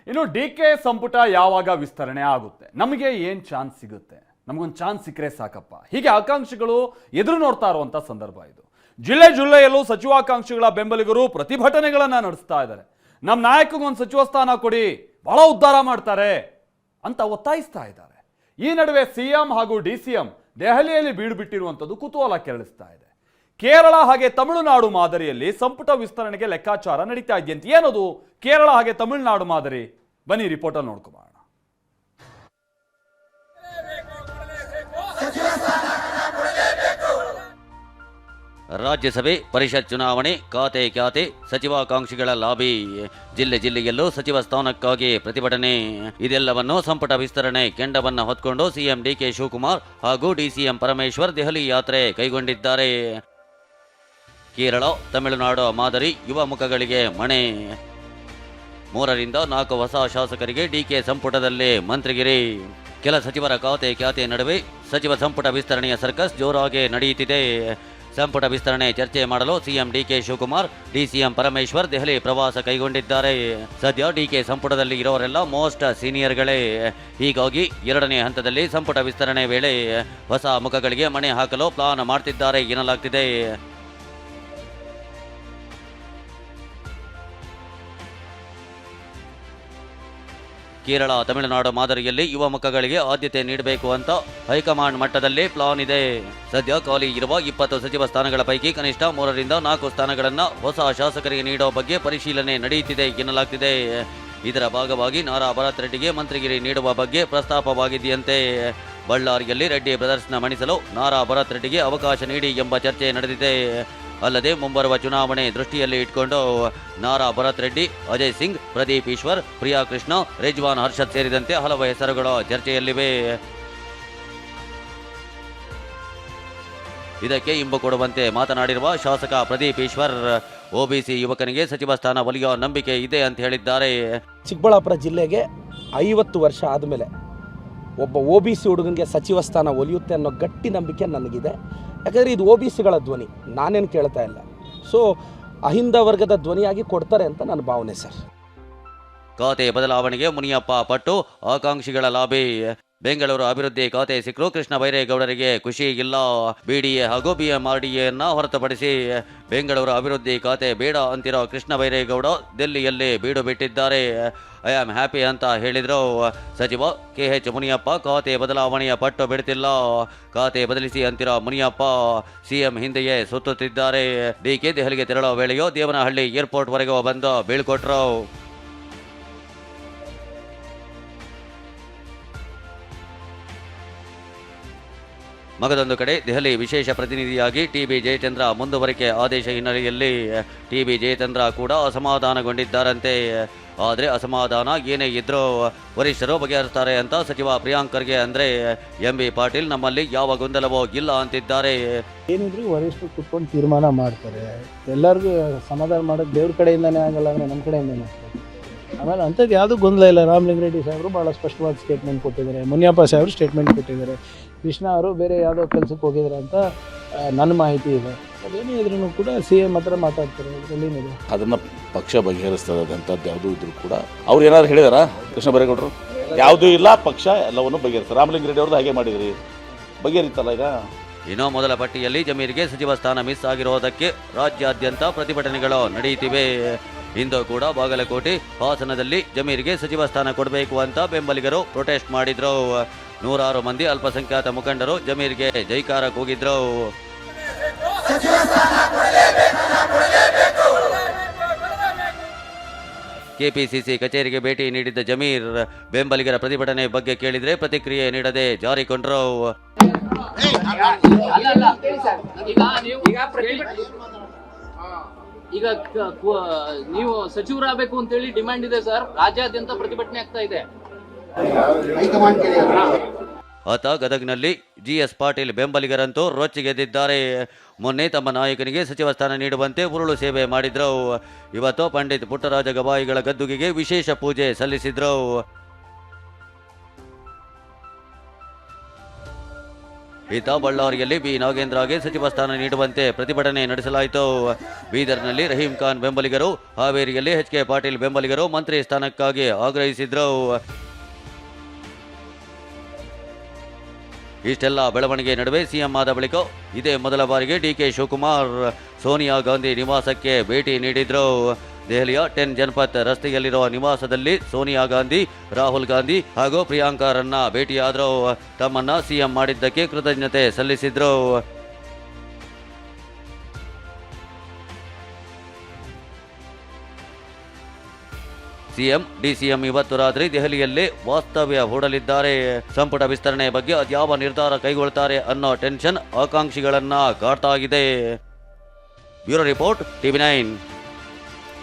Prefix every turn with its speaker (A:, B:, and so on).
A: ಇನ್ನು ಡಿ.ಕೆ ಸಂಪುಟ ಯಾವಾಗ ವಿಸ್ತರಣೆ ಆಗುತ್ತೆ, ನಮಗೆ ಏನು ಚಾನ್ಸ್ ಸಿಗುತ್ತೆ, ನಮಗೊಂದು ಚಾನ್ಸ್ ಸಿಕ್ಕರೆ ಸಾಕಪ್ಪ, ಹೀಗೆ ಆಕಾಂಕ್ಷಿಗಳು ಎದುರು ನೋಡ್ತಾ ಇರುವಂಥ ಸಂದರ್ಭ ಇದು. ಜಿಲ್ಲೆಯಲ್ಲೂ ಸಚಿವಾಕಾಂಕ್ಷಿಗಳ ಬೆಂಬಲಿಗರು ಪ್ರತಿಭಟನೆಗಳನ್ನು ನಡೆಸ್ತಾ ಇದ್ದಾರೆ. ನಮ್ಮ ನಾಯಕಗೊಂದು ಸಚಿವ ಸ್ಥಾನ ಕೊಡಿ, ಬಹಳ ಉದ್ಧಾರ ಮಾಡ್ತಾರೆ ಅಂತ ಒತ್ತಾಯಿಸ್ತಾ ಇದ್ದಾರೆ. ಈ ನಡುವೆ ಸಿಎಂ ಹಾಗೂ ಡಿ.ಸಿ.ಎಂ ದೆಹಲಿಯಲ್ಲಿ ಬೀಡು ಬಿಟ್ಟಿರುವಂಥದ್ದು ಕುತೂಹಲ ಕೆರಳಿಸ್ತಾ ಇದೆ. ಕೇರಳ ಹಾಗೆ ತಮಿಳುನಾಡು ಮಾದರಿಯಲ್ಲಿ ಸಂಪುಟ ವಿಸ್ತರಣೆಗೆ ಲೆಕ್ಕಾಚಾರ ನಡೀತಾ ಇದೆಯಂತೆ. ಏನದು ಕೇರಳ ಹಾಗೆ ತಮಿಳುನಾಡು ಮಾದರಿ? ಬನ್ನಿ ರಿಪೋರ್ಟಲ್ಲಿ ನೋಡ್ಕೊಂಬೋಣ.
B: ರಾಜ್ಯಸಭೆ ಪರಿಷತ್ ಚುನಾವಣೆ ಖಾತೆ ಸಚಿವಾಕಾಂಕ್ಷಿಗಳ ಲಾಬಿ, ಜಿಲ್ಲೆಯಲ್ಲೂ ಸಚಿವ ಸ್ಥಾನಕ್ಕಾಗಿ ಪ್ರತಿಭಟನೆ, ಇದೆಲ್ಲವನ್ನು ಸಂಪುಟ ವಿಸ್ತರಣೆ ಕೆಂಡವನ್ನ ಹೊತ್ಕೊಂಡು ಸಿಎಂ ಡಿ.ಕೆ ಶಿವಕುಮಾರ್ ಹಾಗೂ ಡಿ.ಸಿ.ಎಂ ಪರಮೇಶ್ವರ್ ದೆಹಲಿ ಯಾತ್ರೆ ಕೈಗೊಂಡಿದ್ದಾರೆ. ಕೇರಳ ತಮಿಳುನಾಡು ಮಾದರಿ ಯುವ ಮುಖಗಳಿಗೆ ಮಣೆ, 3 ರಿಂದ 4 ಹೊಸ ಶಾಸಕರಿಗೆ ಡಿ.ಕೆ ಸಂಪುಟದಲ್ಲಿ ಮಂತ್ರಿಗಿರಿ, ಕೆಲ ಸಚಿವರ ಖಾತೆ ನಡುವೆ ಸಚಿವ ಸಂಪುಟ ವಿಸ್ತರಣೆಯ ಸರ್ಕಸ್ ಜೋರಾಗಿ ನಡೆಯುತ್ತಿದೆ. ಸಂಪುಟ ವಿಸ್ತರಣೆ ಚರ್ಚೆ ಮಾಡಲು ಸಿಎಂ ಡಿ.ಕೆ ಶಿವಕುಮಾರ್, ಡಿ.ಸಿ.ಎಂ ಪರಮೇಶ್ವರ್ ದೆಹಲಿ ಪ್ರವಾಸ ಕೈಗೊಂಡಿದ್ದಾರೆ. ಸದ್ಯ ಡಿ.ಕೆ ಸಂಪುಟದಲ್ಲಿ ಇರೋರೆಲ್ಲ ಮೋಸ್ಟ್ ಸೀನಿಯರ್ಗಳೇ. ಹೀಗಾಗಿ 2ನೇ ಹಂತದಲ್ಲಿ ಸಂಪುಟ ವಿಸ್ತರಣೆ ವೇಳೆ ಹೊಸ ಮುಖಗಳಿಗೆ ಮಣೆ ಹಾಕಲು ಪ್ಲಾನ್ ಮಾಡ್ತಿದ್ದಾರೆ ಎನ್ನಲಾಗ್ತಿದೆ. ಕೇರಳ ತಮಿಳುನಾಡು ಮಾದರಿಯಲ್ಲಿ ಯುವ ಮುಖಗಳಿಗೆ ಆದ್ಯತೆ ನೀಡಬೇಕು ಅಂತ ಹೈಕಮಾಂಡ್ ಮಟ್ಟದಲ್ಲಿ ಪ್ಲಾನ್ ಇದೆ. ಸದ್ಯ ಖಾಲಿ ಇರುವ 20 ಸಚಿವ ಸ್ಥಾನಗಳ ಪೈಕಿ ಕನಿಷ್ಠ 3 ರಿಂದ 4 ಸ್ಥಾನಗಳನ್ನು ಹೊಸ ಶಾಸಕರಿಗೆ ನೀಡೋ ಬಗ್ಗೆ ಪರಿಶೀಲನೆ ನಡೆಯುತ್ತಿದೆ ಎನ್ನಲಾಗ್ತಿದೆ. ಇದರ ಭಾಗವಾಗಿ ನಾರಾ ಭರತ್ ರೆಡ್ಡಿಗೆ ಮಂತ್ರಿಗಿರಿ ನೀಡುವ ಬಗ್ಗೆ ಪ್ರಸ್ತಾಪವಾಗಿದೆಯಂತೆ. ಬಳ್ಳಾರಿಯಲ್ಲಿ ರೆಡ್ಡಿ ಬ್ರದರ್ಸ್ನ ಮಣಿಸಲು ನಾರಾ ಭರತ್ ರೆಡ್ಡಿಗೆ ಅವಕಾಶ ನೀಡಿ ಎಂಬ ಚರ್ಚೆ ನಡೆದಿದೆ. ಅಲ್ಲದೆ ಮುಂಬರುವ ಚುನಾವಣೆ ದೃಷ್ಟಿಯಲ್ಲಿ ಇಟ್ಕೊಂಡು ನಾರಾ ಭರತ್ ರೆಡ್ಡಿ, ಅಜಯ್ ಸಿಂಗ್, ಪ್ರದೀಪ್ ಈಶ್ವರ್, ಪ್ರಿಯಾ ಕೃಷ್ಣ, ರಿಜ್ವಾನ್ ಹರ್ಷದ್ ಸೇರಿದಂತೆ ಹಲವು ಹೆಸರುಗಳು ಚರ್ಚೆಯಲ್ಲಿವೆ. ಇದಕ್ಕೆ ಇಂಬು ಕೊಡುವಂತೆ ಮಾತನಾಡಿರುವ ಶಾಸಕ ಪ್ರದೀಪ್ ಈಶ್ವರ್, ಒಬಿಸಿ ಯುವಕನಿಗೆ ಸಚಿವ ಸ್ಥಾನ ಒಲಿಯೋ ನಂಬಿಕೆ ಇದೆ ಅಂತ ಹೇಳಿದ್ದಾರೆ.
C: ಚಿಕ್ಕಬಳ್ಳಾಪುರ ಜಿಲ್ಲೆಗೆ 50 ವರ್ಷ ಆದಮೇಲೆ ಒಬ್ಬ ಒಬಿಸಿ ಹುಡುಗನಿಗೆ ಸಚಿವ ಸ್ಥಾನ ಒಲಿಯುತ್ತೆ ಅನ್ನೋ ಗಟ್ಟಿ ನಂಬಿಕೆ ನನಗಿದೆ. ಯಾಕಂದರೆ ಇದು ಒಬಿಸಿಗಳ ಧ್ವನಿ, ನಾನೇನು ಕೇಳ್ತಾ ಇಲ್ಲ. ಸೊ ಅಹಿಂದ ವರ್ಗದ ಧ್ವನಿಯಾಗಿ ಕೊಡ್ತಾರೆ ಅಂತ ನನ್ನ ಭಾವನೆ ಸರ್.
B: ಖಾತೆ ಬದಲಾವಣೆಗೆ ಮುನಿಯಪ್ಪ ಪಟ್ಟು, ಆಕಾಂಕ್ಷಿಗಳ ಲಾಬಿ. ಬೆಂಗಳೂರು ಅಭಿವೃದ್ಧಿ ಖಾತೆ ಸಿಕ್ಕರೂ ಕೃಷ್ಣ ಬೈರೇಗೌಡರಿಗೆ ಖುಷಿ ಇಲ್ಲ. ಬಿಡಿಎ ಹಾಗೂ ಬಿಎಂಆರ್ಡಿಎನ್ನ ಹೊರತುಪಡಿಸಿ ಬೆಂಗಳೂರು ಅಭಿವೃದ್ಧಿ ಖಾತೆ ಬೇಡ ಅಂತಿರೋ ಕೃಷ್ಣ ಬೈರೇಗೌಡ ದಿಲ್ಲಿಯಲ್ಲಿ ಬೀಡು ಬಿಟ್ಟಿದ್ದಾರೆ. ಐ ಆಮ್ ಹ್ಯಾಪಿ ಅಂತ ಹೇಳಿದ್ರು. ಸಚಿವ KH ಮುನಿಯಪ್ಪ ಖಾತೆ ಬದಲಾವಣೆಯ ಪಟ್ಟು ಬಿಡ್ತಿಲ್ಲ. ಖಾತೆ ಬದಲಿಸಿ ಅಂತಿರೋ ಮುನಿಯಪ್ಪ ಸಿಎಂ ಹಿಂದೆಯೇ ಸುತ್ತುತ್ತಿದ್ದಾರೆ. ಡಿಕೆ ದೆಹಲಿಗೆ ತೆರಳೋ ವೇಳೆಯೋ ದೇವನಹಳ್ಳಿ ಏರ್ಪೋರ್ಟ್ ವರೆಗೂ ಬಂದು ಬೀಳ್ಕೊಟ್ರು. ಮಗದೊಂದು ಕಡೆ ದೆಹಲಿ ವಿಶೇಷ ಪ್ರತಿನಿಧಿಯಾಗಿ ಟಿ.ಬಿ. ಜಯಚಂದ್ರ ಮುಂದುವರಿಕೆ ಆದೇಶ ಹಿನ್ನೆಲೆಯಲ್ಲಿ ಟಿ.ಬಿ. ಜಯಚಂದ್ರ ಕೂಡ ಅಸಮಾಧಾನಗೊಂಡಿದ್ದಾರಂತೆ. ಆದರೆ ಅಸಮಾಧಾನ ಏನೇ ಇದ್ರೂ ವರಿಷ್ಠರು ಬಗೆಹರಿಸ್ತಾರೆ ಅಂತ ಸಚಿವ ಪ್ರಿಯಾಂಕ್ ಖರ್ಗೆ ಅಂದರೆ ಎಂ.ಬಿ. ಪಾಟೀಲ್ ನಮ್ಮಲ್ಲಿ ಯಾವ ಗೊಂದಲವೋ ಇಲ್ಲ ಅಂತಿದ್ದಾರೆ.
D: ಏನಿದ್ರು ವರಿಷ್ಠರು ಕುತ್ಕೊಂಡು ತೀರ್ಮಾನ ಮಾಡ್ತಾರೆ. ಎಲ್ಲರಿಗೂ ಸಮಾಧಾನ ಮಾಡೋದು ದೇವ್ರ ಕಡೆಯಿಂದನೇ ಆಗಲ್ಲ ಅಂದರೆ ನಮ್ಮ ಕಡೆಯಿಂದನೇ ಆಗ್ತದೆ. ಆಮೇಲೆ ಅಂಥದ್ದು ಯಾವುದೂ ಗೊಂದಲ ಇಲ್ಲ. ರಾಮಲಿಂಗಾರೆಡ್ಡಿ ಸಾಹೇಬರು ಭಾಳ ಸ್ಪಷ್ಟವಾದ ಸ್ಟೇಟ್ಮೆಂಟ್ ಕೊಟ್ಟಿದ್ದಾರೆ. ಮುನಿಯಪ್ಪ ಸಾಹೇಬರು ಸ್ಟೇಟ್ಮೆಂಟ್ ಕೊಟ್ಟಿದ್ದಾರೆ. ಕೃಷ್ಣ ಅವರು ಬೇರೆ ಯಾವುದೋ ಕೆಲಸಕ್ಕೆ ಹೋಗಿದ್ದಾರೆ ಅಂತ ನನ್ನ ಮಾಹಿತಿ ಇದೆ. ಅದೇನೇ ಇದ್ರೂ ಕೂಡ CM ಹತ್ರ ಮಾತಾಡ್ತಾರೆ. ಅದರಲ್ಲಿ ಏನಿದೆ
E: ಅದನ್ನು ಪಕ್ಷ ಬಗೆಹರಿಸ್ತದೆ ಅಂಥದ್ದು ಯಾವುದೂ ಇದ್ರೂ ಕೂಡ ಅವ್ರು ಏನಾದ್ರು ಹೇಳಿದಾರಾ? ಕೃಷ್ಣ ಬೈರೇಗೌಡರು ಯಾವುದೂ ಇಲ್ಲ, ಪಕ್ಷ ಎಲ್ಲವನ್ನು ಬಗೆಹರಿಸ್ತಾರೆ. ರಾಮಲಿಂಗಾರೆಡ್ಡಿ ಅವ್ರದ್ದು ಹಾಗೆ ಮಾಡಿದ್ರಿ, ಬಗೆಹರಿತಲ್ಲ ಈಗ.
B: ಇನ್ನು ಮೊದಲ ಪಟ್ಟಿಯಲ್ಲಿ ಜಮೀರ್ಗೆ ಸಚಿವ ಸ್ಥಾನ ಮಿಸ್ ಆಗಿರೋದಕ್ಕೆ ರಾಜ್ಯಾದ್ಯಂತ ಪ್ರತಿಭಟನೆಗಳು ನಡೆಯುತ್ತಿವೆ. ಇಂದು ಕೂಡ ಬಾಗಲಕೋಟೆ, ಹಾಸನದಲ್ಲಿ ಜಮೀರ್ಗೆ ಸಚಿವ ಸ್ಥಾನ ಕೊಡಬೇಕು ಅಂತ ಬೆಂಬಲಿಗರು ಪ್ರೊಟೆಸ್ಟ್ ಮಾಡಿದ್ರು. 100 ಮಂದಿ ಅಲ್ಪಸಂಖ್ಯಾತ ಮುಖಂಡರು ಜಮೀರ್ಗೆ ಜೈಕಾರ ಕೂಗಿದ್ರು. ಕೆಪಿಸಿಸಿ ಕಚೇರಿಗೆ ಭೇಟಿ ನೀಡಿದ್ದ ಜಮೀರ್ ಬೆಂಬಲಿಗರ ಪ್ರತಿಭಟನೆ ಬಗ್ಗೆ ಕೇಳಿದ್ರೆ ಪ್ರತಿಕ್ರಿಯೆ ನೀಡದೆ ಜಾರಿಕೊಂಡ್ರು.
F: ಈಗ ನೀವು ಸಚಿವರಾಗಬೇಕು ಅಂತೇಳಿ ಡಿಮ್ಯಾಂಡ್ ಇದೆ ಸರ್. ರಾಜ್ಯಾದ್ಯಂತ ಪ್ರತಿಭಟನೆ ಆಗ್ತಾ ಇದೆ.
B: ಆತ ಗದಗ್ನಲ್ಲಿ GS ಪಾಟೀಲ್ ಬೆಂಬಲಿಗರಂತೂ ರೊಚ್ಚಿಗೆದ್ದಿದ್ದಾರೆ. ಮೊನ್ನೆ ತಮ್ಮ ನಾಯಕನಿಗೆ ಸಚಿವ ಸ್ಥಾನ ನೀಡುವಂತೆ ಉರುಳು ಸೇವೆ ಮಾಡಿದ್ರು. ಇವತ್ತು ಪಂಡಿತ್ ಪುಟ್ಟರಾಜ ಗವಾಯಿಗಳ ಗದ್ದುಗೆಗೆ ವಿಶೇಷ ಪೂಜೆ ಸಲ್ಲಿಸಿದ್ರು. ಇತ್ತ ಬಳ್ಳಾರಿಯಲ್ಲಿ ಬಿ ನಾಗೇಂದ್ರಗೆ ಸಚಿವ ಸ್ಥಾನ ನೀಡುವಂತೆ ಪ್ರತಿಭಟನೆ ನಡೆಸಲಾಯಿತು. ಬೀದರ್ನಲ್ಲಿ ರಹೀಂ ಖಾನ್ ಬೆಂಬಲಿಗರು, ಹಾವೇರಿಯಲ್ಲಿ ಎಚ್.ಕೆ. ಪಾಟೀಲ್ ಬೆಂಬಲಿಗರು ಮಂತ್ರಿ ಸ್ಥಾನಕ್ಕಾಗಿ ಆಗ್ರಹಿಸಿದ್ರು. ಇಷ್ಟೆಲ್ಲ ಬೆಳವಣಿಗೆ ನಡುವೆ ಸಿಎಂ ಆದ ಬಳಿಕ ಇದೇ ಮೊದಲ ಬಾರಿಗೆ ಡಿ.ಕೆ. ಶಿವಕುಮಾರ್ ಸೋನಿಯಾ ಗಾಂಧಿ ನಿವಾಸಕ್ಕೆ ಭೇಟಿ ನೀಡಿದ್ರು. ದೆಹಲಿಯ 10 ಜನಪಥ್ ರಸ್ತೆಯಲ್ಲಿರುವ ನಿವಾಸದಲ್ಲಿ ಸೋನಿಯಾ ಗಾಂಧಿ, ರಾಹುಲ್ ಗಾಂಧಿ ಹಾಗೂ ಪ್ರಿಯಾಂಕಾರನ್ನ ಭೇಟಿಯಾದರು. ತಮ್ಮನ್ನ ಸಿಎಂ ಮಾಡಿದ್ದಕ್ಕೆ ಕೃತಜ್ಞತೆ ಸಲ್ಲಿಸಿದ್ರು. ಸಿಎಂ, ಡಿಸಿಎಂ ಇವತ್ತು ರಾತ್ರಿ ದೆಹಲಿಯಲ್ಲಿ ವಾಸ್ತವ್ಯ ಹೂಡಲಿದ್ದಾರೆ. ಸಂಪುಟ ವಿಸ್ತರಣೆ ಬಗ್ಗೆ ಅದ್ಯಾವ ನಿರ್ಧಾರ ಕೈಗೊಳ್ತಾರೆ ಅನ್ನೋ ಟೆನ್ಷನ್ ಆಕಾಂಕ್ಷಿಗಳನ್ನ ಕಾಡ್ತಾ ಇದೆ. Bureau report, TV9.